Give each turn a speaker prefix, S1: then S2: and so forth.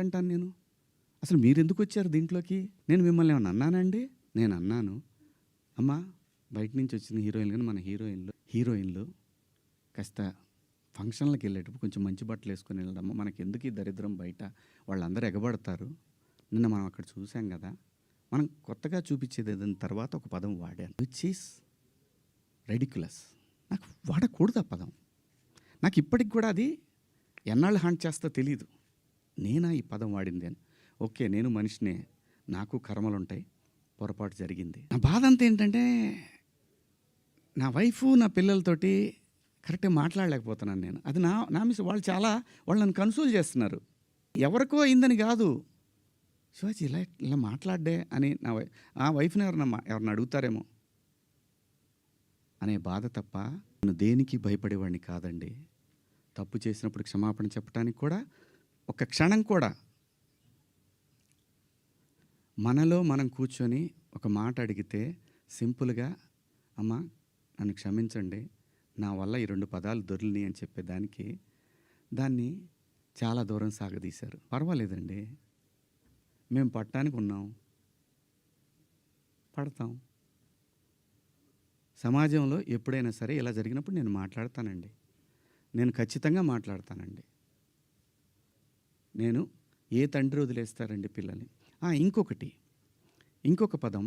S1: ఎందుకంటాను నేను? అసలు మీరెందుకు వచ్చారు దీంట్లోకి? నేను మిమ్మల్ని ఏమన్నా అన్నానండి? నేను అన్నాను, అమ్మా బయట నుంచి వచ్చిన హీరోయిన్లు కానీ మన హీరోయిన్లు కాస్త ఫంక్షన్లకు వెళ్ళేటప్పుడు కొంచెం మంచి బట్టలు వేసుకొని వెళ్ళడమ్మా, మనకి ఎందుకు ఈ దరిద్రం బయట, వాళ్ళందరూ ఎగబడతారు. నిన్న మనం అక్కడ చూసాం కదా, మనం కొత్తగా చూపించేది ఏదైనా తర్వాత ఒక పదం వాడాను, విచ్ ఈస్ రెడిక్యులస్. నాకు వాడకూడదు ఆ పదం. నాకు ఇప్పటికి కూడా అది ఎన్నాళ్ళు హాంట్ చేస్తో తెలియదు. నేనా ఈ పదం వాడింది అని. ఓకే, నేను మనిషినే, నాకు కర్మలు ఉంటాయి, పొరపాటు జరిగింది. నా బాధ అంతా ఏంటంటే నా వైఫ్ నా పిల్లలతోటి కరెక్ట్గా మాట్లాడలేకపోతున్నాను నేను. అది నా మిస్. వాళ్ళు నన్ను కన్సోల్ చేస్తున్నారు. ఎవరికో అయిందని కాదు, శివాజీ ఇలా మాట్లాడ్డే అని ఆ వైఫ్ని ఎవరన్నా అడుగుతారేమో అనే బాధ తప్ప నేను దేనికి భయపడేవాడిని కాదండి. తప్పు చేసినప్పుడు క్షమాపణ చెప్పడానికి కూడా ఒక క్షణం కూడా మనలో మనం కూర్చొని ఒక మాట అడిగితే సింపుల్గా, అమ్మ నన్ను క్షమించండి, నా వల్ల ఈ 2 పదాలు దొరికినాయి అని చెప్పేదానికి దాన్ని చాలా దూరం సాగదీశారు. పర్వాలేదండి, మేము పట్టడానికి ఉన్నాం, పడతాం. సమాజంలో ఎప్పుడైనా సరే ఇలా జరిగినప్పుడు నేను మాట్లాడతానండి, నేను ఖచ్చితంగా మాట్లాడతానండి. నేను ఏ తండ్రి వదిలేస్తారండి పిల్లల్ని? ఇంకొక పదం